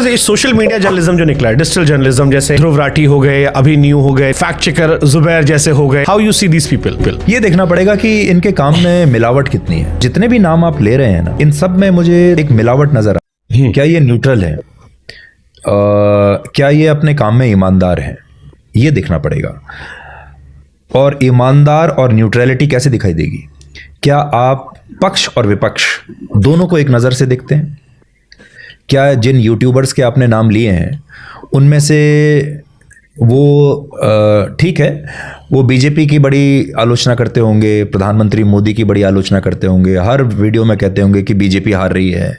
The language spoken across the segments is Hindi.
जैसे सोशल मीडिया जर्नलिज्म जो निकला है, डिजिटल जर्नलिज्म, जैसे ध्रुव राठी हो गए, अभी न्यू हो गए, फैक्ट चेकर जुबैर जैसे हो गए, how you see these people? ये देखना पड़ेगा कि इनके काम में मिलावट कितनी है। जितने भी नाम आप ले रहे हैं ना, इन सब में मुझे एक मिलावट नजर आ। क्या ये न्यूट्रल है? क्या ये अपने काम में ईमानदार है? ये देखना पड़ेगा। और ईमानदार और न्यूट्रलिटी कैसे दिखाई देगी? क्या आप पक्ष और विपक्ष दोनों को एक नज़र से देखते हैं? क्या जिन यूट्यूबर्स के आपने नाम लिए हैं उनमें से वो ठीक है, वो बीजेपी की बड़ी आलोचना करते होंगे, प्रधानमंत्री मोदी की बड़ी आलोचना करते होंगे, हर वीडियो में कहते होंगे कि बीजेपी हार रही है,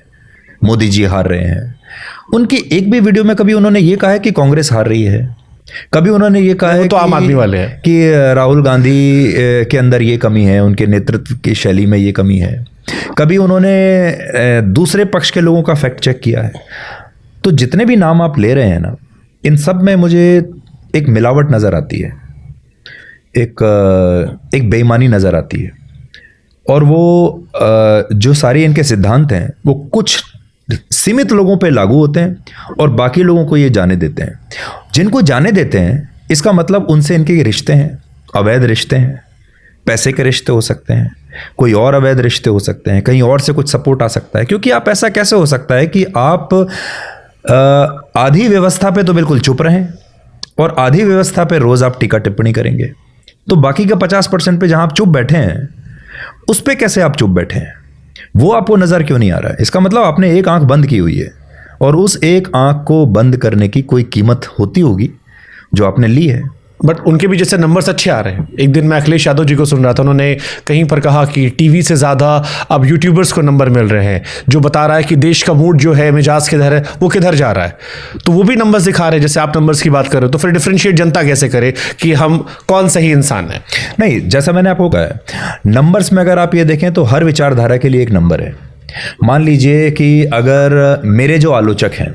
मोदी जी हार रहे हैं। उनकी एक भी वीडियो में कभी उन्होंने ये कहा है कि कांग्रेस हार रही है? कभी उन्होंने ये कहा है तो आम आदमी वाले हैं कि राहुल गांधी के अंदर ये कमी है, उनके नेतृत्व की शैली में ये कमी है? कभी उन्होंने दूसरे पक्ष के लोगों का फैक्ट चेक किया है? तो जितने भी नाम आप ले रहे हैं ना, इन सब में मुझे एक मिलावट नज़र आती है, एक बेईमानी नज़र आती है। और वो जो सारे इनके सिद्धांत हैं वो कुछ सीमित लोगों पे लागू होते हैं और बाकी लोगों को ये जाने देते हैं। जिनको जाने देते हैं, इसका मतलब उनसे इनके रिश्ते हैं, अवैध रिश्ते हैं, पैसे के रिश्ते हो सकते हैं, कोई और अवैध रिश्ते हो सकते हैं, कहीं और से कुछ सपोर्ट आ सकता है। क्योंकि आप ऐसा कैसे हो सकता है कि आप आधी व्यवस्था पे तो बिल्कुल चुप रहें और आधी व्यवस्था पे रोज़ आप टीका टिप्पणी करेंगे, तो बाकी का 50% पे जहाँ आप चुप बैठे हैं उस पर कैसे आप चुप बैठे हैं? वो आपको नज़र क्यों नहीं आ रहा है? इसका मतलब आपने एक आंख बंद की हुई है और उस एक आंख को बंद करने की कोई कीमत होती होगी जो आपने ली है। बट उनके भी जैसे नंबर्स अच्छे आ रहे हैं। एक दिन मैं अखिलेश यादव जी को सुन रहा था, उन्होंने कहीं पर कहा कि टीवी से ज़्यादा अब यूट्यूबर्स को नंबर मिल रहे हैं, जो बता रहा है कि देश का मूड जो है, मिजाज किधर है, वो किधर जा रहा है। तो वो भी नंबर्स दिखा रहे हैं। जैसे आप नंबर्स की बात कर रहे हो, तो फिर डिफ्रेंशिएट जनता कैसे करे कि हम कौन सही इंसान है? नहीं, जैसा मैंने आपको कहा, नंबर्स में अगर आप ये देखें तो हर विचारधारा के लिए एक नंबर है। मान लीजिए कि अगर मेरे जो आलोचक हैं,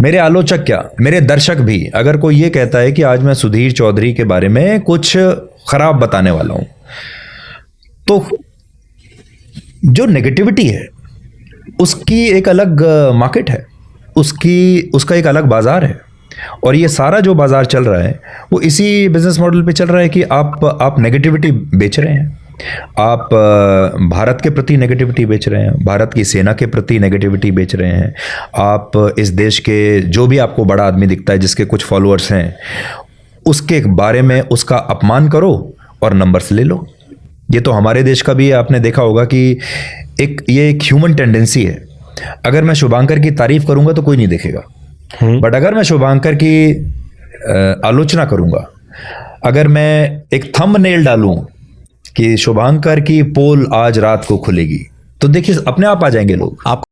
मेरे आलोचक क्या, मेरे दर्शक भी, अगर कोई ये कहता है कि आज मैं सुधीर चौधरी के बारे में कुछ खराब बताने वाला हूं, तो जो नेगेटिविटी है उसकी एक अलग मार्केट है, उसका एक अलग बाजार है। और ये सारा जो बाजार चल रहा है वो इसी बिजनेस मॉडल पे चल रहा है कि आप नेगेटिविटी बेच रहे हैं, आप भारत के प्रति नेगेटिविटी बेच रहे हैं, भारत की सेना के प्रति नेगेटिविटी बेच रहे हैं, आप इस देश के जो भी आपको बड़ा आदमी दिखता है जिसके कुछ फॉलोअर्स हैं उसके बारे में उसका अपमान करो और नंबर्स ले लो। ये तो हमारे देश का भी आपने देखा होगा कि ये एक ह्यूमन टेंडेंसी है। अगर मैं शुभांकर की तारीफ करूंगा तो कोई नहीं देखेगा, बट अगर मैं शुभांकर की आलोचना करूंगा, अगर मैं एक थंबनेल डालूं कि शुभांकर की पोल आज रात को खुलेगी, तो देखिए अपने आप आ जाएंगे लोग। आप